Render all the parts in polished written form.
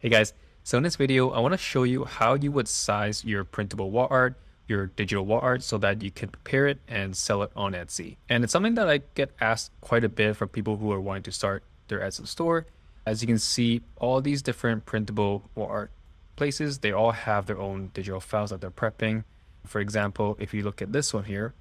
Hey guys, so in this video, I want to show you how you would size your printable wall art, your digital wall art, so that you can prepare it and sell it on Etsy. And it's something that I get asked quite a bit from people who are wanting to start their Etsy store. As you can see, all these different printable wall art places, they all have their own digital files that they're prepping. For example, if you look at this one here,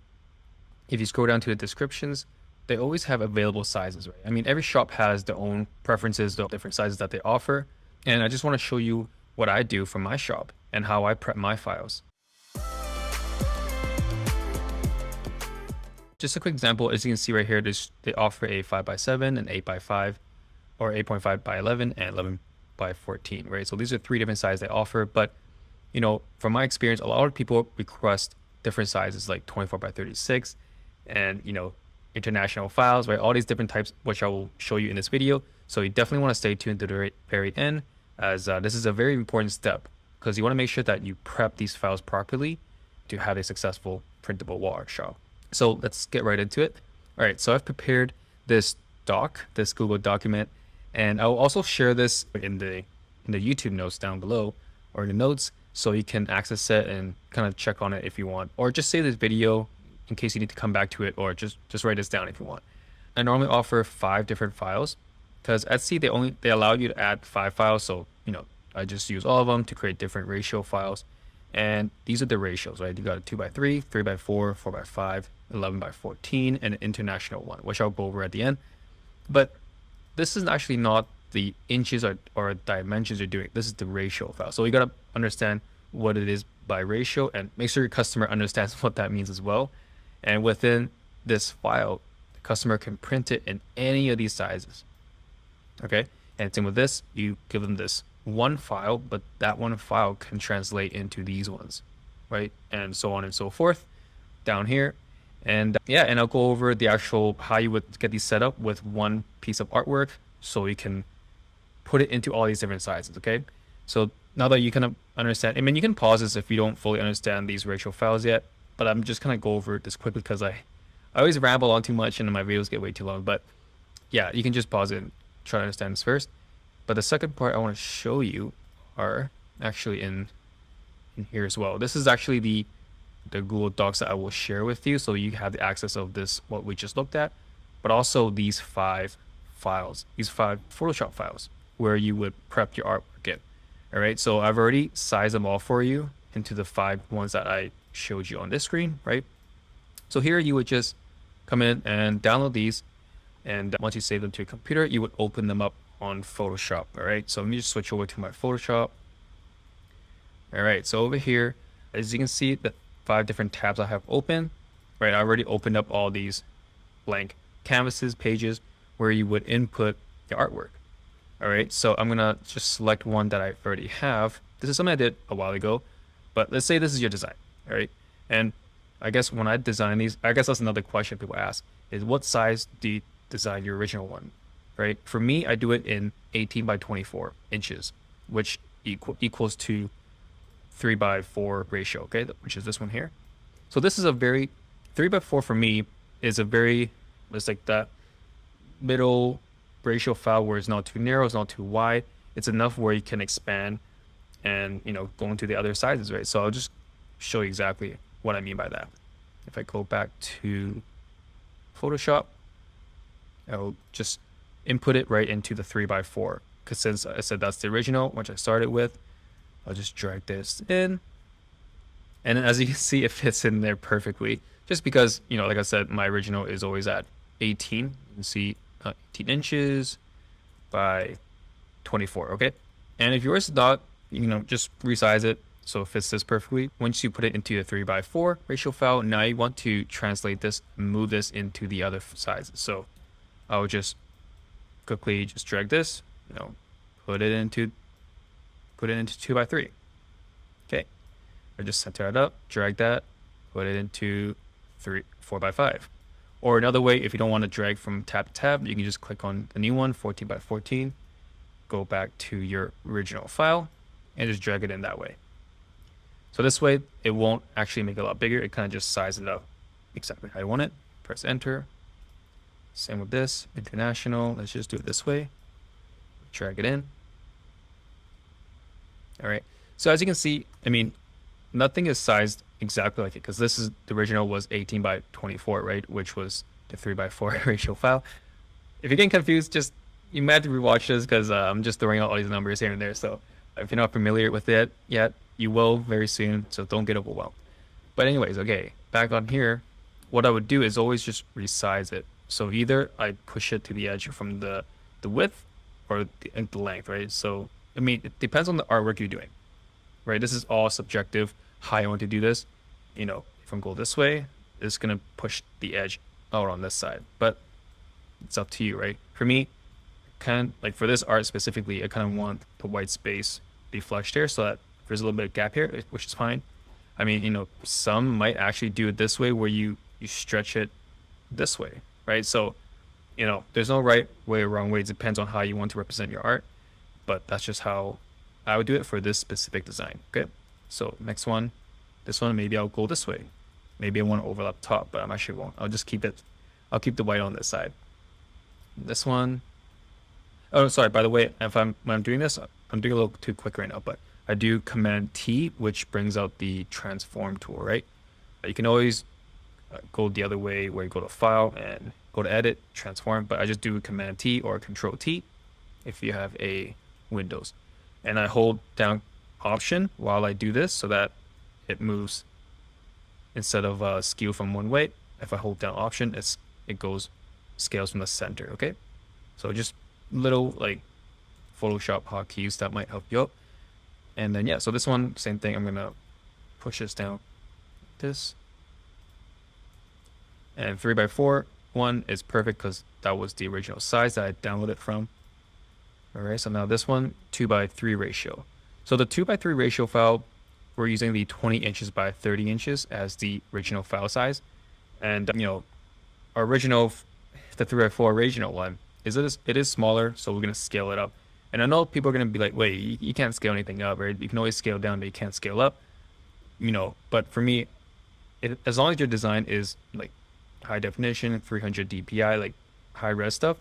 if you scroll down to the descriptions, they always have available sizes, right? I mean, every shop has their own preferences, the different sizes that they offer. And I just want to show you what I do for my shop and how I prep my files. Just a quick example, as you can see right here, they offer a 5x7, an 8x5, or 8.5 by 11 and 11 by 14, right? So these are three different sizes they offer. But, you know, from my experience, a lot of people request different sizes like 24 by 36 and, you know, international files, right? All these different types, which I will show you in this video. So you definitely want to stay tuned to the very end, as this is a very important step because you want to make sure that you prep these files properly to have a successful printable wall art shop. So let's get right into it. All right, so I've prepared this doc, this Google document, and I'll also share this in the YouTube notes down below, or in the notes, so you can access it and kind of check on it if you want, or just save this video in case you need to come back to it, or just write this down if you want. I normally offer 5 different files because Etsy, they allow you to add 5 files. So, you know, I just use all of them to create different ratio files. And these are the ratios, right? You got a 2x3, 3x4, 4x5, 11 by 14, and an international one, which I'll go over at the end. But this is actually not the inches or dimensions you're doing. This is the ratio file. So you got to understand what it is by ratio and make sure your customer understands what that means as well. And within this file, the customer can print it in any of these sizes. Okay. And same with this, you give them this one file, but that one file can translate into these ones, right? And so on and so forth down here. And yeah, and I'll go over the actual how you would get these set up with one piece of artwork so you can put it into all these different sizes. Okay. So now that you kind of understand, I mean, you can pause this if you don't fully understand these ratio files yet, but I'm just gonna go over this quickly because I always ramble on too much and my videos get way too long. But yeah, you can just pause it and try to understand this first. But the second part I want to show you are actually in here as well. This is actually the Google Docs that I will share with you, so you have the access of this, what we just looked at, but also these 5 files, these 5 Photoshop files where you would prep your artwork in. All right, so I've already sized them all for you into the 5 ones that I showed you on this screen, right? So here you would just come in and download these, and once you save them to your computer, you would open them up on Photoshop. All right, so let me just switch over to my Photoshop. All right, so over here, as you can see, the 5 different tabs I have open, right? I already opened up all these blank canvases, pages where you would input your artwork. All right, so I'm gonna just select one that I already have. This is something I did a while ago, but let's say this is your design, all right? And I guess when I design these, I guess that's another question people ask is what size do you design your original one, right? For me, I do it in 18 by 24 inches, which equals to 3x4 ratio, okay, which is this one here. So this is a very 3x4 for me is a very, it's like that middle ratio file where it's not too narrow, it's not too wide. It's enough where you can expand and, you know, go into the other sizes, right? So I'll just show you exactly what I mean by that. If I go back to Photoshop, I'll just input it right into the 3x4 because since I said that's the original, which I started with, I'll just drag this in. And as you can see, it fits in there perfectly just because, you know, like I said, my original is always at 18. You can see 18 inches by 24. Okay. And if yours is not, you know, just resize it so it fits this perfectly. Once you put it into the 3x4 ratio file, now you want to translate this, move this into the other sizes. So I'll just quickly just drag this, you know, put it into 2x3. Okay. I just center it up, drag that, put it into 4x5. Or another way, if you don't want to drag from tab to tab, you can just click on the new one, 14 by 14, go back to your original file and just drag it in that way. So this way, it won't actually make it a lot bigger. It kind of just sizes it up exactly how you want it. Press enter. Same with this, international. Let's just do it this way. Drag it in. All right. So as you can see, I mean, nothing is sized exactly like it because this is the original was 18 by 24, right? Which was the 3 by 4 ratio file. If you're getting confused, just you might have to rewatch this because I'm just throwing out all these numbers here and there. So if you're not familiar with it yet, you will very soon. So don't get overwhelmed. But anyways, okay, back on here, what I would do is always just resize it. So either I push it to the edge from the width or the length, right? So I mean, it depends on the artwork you're doing, right? This is all subjective. How I want to do this, you know, if I'm going this way, it's gonna push the edge out on this side, but it's up to you, right? For me, kind of like for this art specifically, I kind of want the white space be flushed here so that there's a little bit of gap here, which is fine. I mean, you know, some might actually do it this way where you stretch it this way, right? So, you know, there's no right way or wrong way. It depends on how you want to represent your art, but that's just how I would do it for this specific design. Okay. So next one, this one, maybe I'll go this way. Maybe I want to overlap top, but I'm actually won't. I'll just keep it. I'll keep the white on this side. This one. Oh, sorry. By the way, if when I'm doing this, I'm doing a little too quick right now, but I do Command T, which brings out the transform tool, right? You can always go the other way where you go to File and go to Edit, Transform, but I just do Command T or Control T if you have a Windows, and I hold down Option while I do this so that it moves instead of skew from one way. If I hold down Option, it goes scales from the center. Okay, so just little like Photoshop hotkeys that might help you out. And then yeah, so this one, same thing. I'm gonna push this down, this, and 3 by 4 one is perfect because that was the original size that I downloaded from. All right, so now this one, 2 by 3 ratio. So the 2 by 3 ratio file, we're using the 20 inches by 30 inches as the original file size. And, you know, our original, the 3 by 4 original one, it is smaller, so we're going to scale it up. And I know people are going to be like, wait, you can't scale anything up, right? You can always scale down, but you can't scale up, you know. But for me, as long as your design is like high definition, 300 DPI, like high res stuff,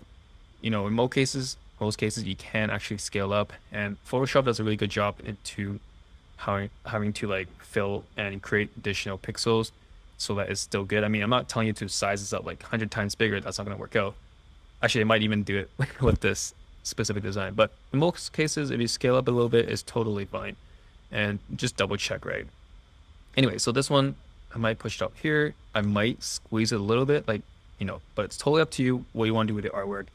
you know, in most cases you can actually scale up, and Photoshop does a really good job into having to like fill and create additional pixels so that it's still good. I mean, I'm not telling you to size this up like 100 times bigger. That's not going to work out. Actually, it might even do it with this specific design, but in most cases, if you scale up a little bit, it's totally fine. And just double check, right? Anyway, so this one, I might push it up here. I might squeeze it a little bit, like, you know, but it's totally up to you what you want to do with the artwork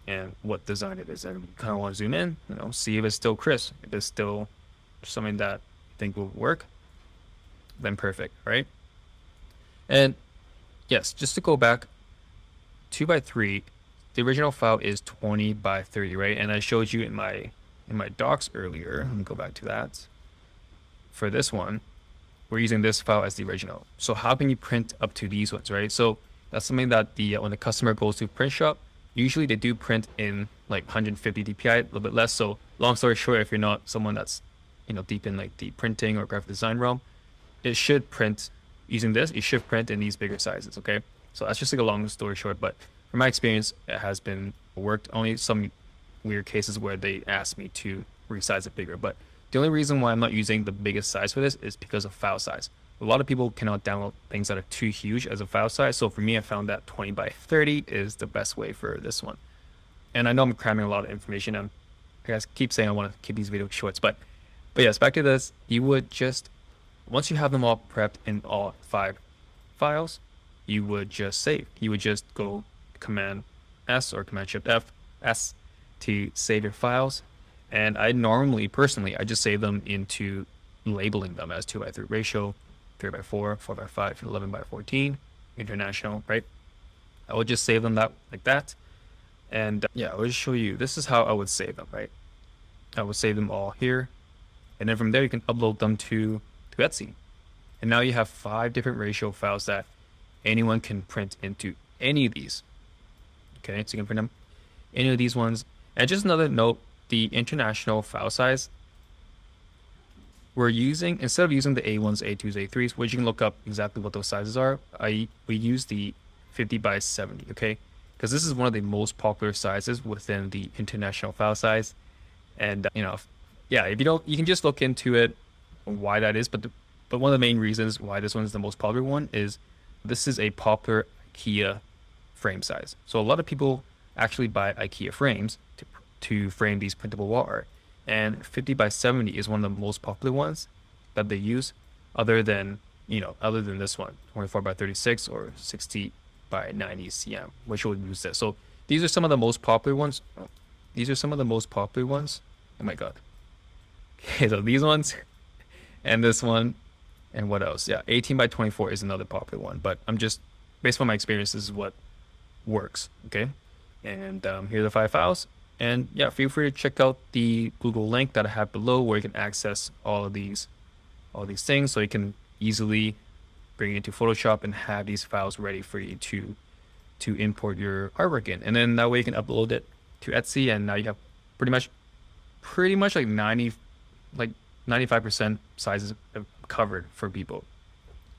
and what design it is. And you kind of want to zoom in, you know, see if it's still crisp, if it's still something that you think will work, then perfect, right? And yes, just to go back, 2 by 3, the original file is 20 by 30, right? And I showed you in my docs earlier. Let me go back to that. For this one, we're using this file as the original. So how can you print up to these ones, right? So that's something that when the customer goes to print shop, usually they do print in like 150 DPI, a little bit less. So long story short, if you're not someone that's, you know, deep in like the printing or graphic design realm, it should print using this. It should print in these bigger sizes. Okay, so that's just like a long story short. But from my experience, it has been worked. Only some weird cases where they ask me to resize it bigger. But the only reason why I'm not using the biggest size for this is because of file size. A lot of people cannot download things that are too huge as a file size. So for me, I found that 20 by 30 is the best way for this one. And I know I'm cramming a lot of information. I guys keep saying I want to keep these videos short, but yes, back to this. You would just, once you have them all prepped in all 5 files, you would just save. You would just go Command S or Command Shift F S to save your files. And I normally, personally, I just save them into labeling them as 2 by 3 ratio, 3 by 4, 4 by 5, 11 by 14, international, right? I would just save them like that. And yeah, I'll just show you. This is how I would save them, right? I would save them all here. And then from there, you can upload them to Etsy. And now you have 5 different ratio files that anyone can print into any of these. Okay, so you can print them any of these ones. And just another note, the international file size, we're using, instead of using the A1s, A2s, A3s, which you can look up exactly what those sizes are, we use the 50 by 70, okay? Because this is one of the most popular sizes within the international file size. And, you know, yeah, if you don't, you can just look into it, why that is. But one of the main reasons why this one is the most popular one is this is a popular IKEA frame size. So a lot of people actually buy IKEA frames to frame these printable wall art. And 50 by 70 is one of the most popular ones that they use, other than, other than this one, 24 by 36 or 60 by 90 cm, which will use this. So these are some of the most popular ones. These are some of the most popular ones. Oh my God. Okay, so these ones and this one and what else? Yeah, 18 by 24 is another popular one, but I'm just, based on my experience, this is what works. Okay. And here are the 5 files. And yeah, feel free to check out the Google link that I have below where you can access all these things, so you can easily bring it into Photoshop and have these files ready for you to import your artwork in. And then that way you can upload it to Etsy, and now you have pretty much like 95% sizes covered for people.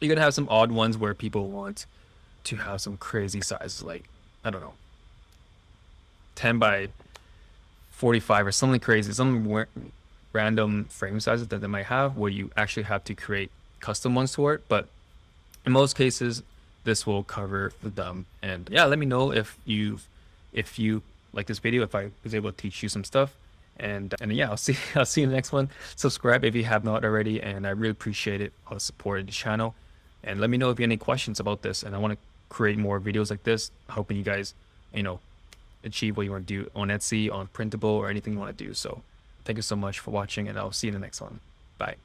You're gonna have some odd ones where people want to have some crazy sizes, like, I don't know, 10 by 45 or something crazy, some random frame sizes that they might have, where you actually have to create custom ones for it. But in most cases, this will cover them. And yeah, let me know if you like this video, if I was able to teach you some stuff. And yeah, I'll see you in the next one. Subscribe if you have not already, and I really appreciate it, all the support in the channel. And let me know if you have any questions about this, and I want to create more videos like this, hoping you guys, achieve what you want to do on Etsy, on Printable, or anything you want to do. So thank you so much for watching, and I'll see you in the next one. Bye.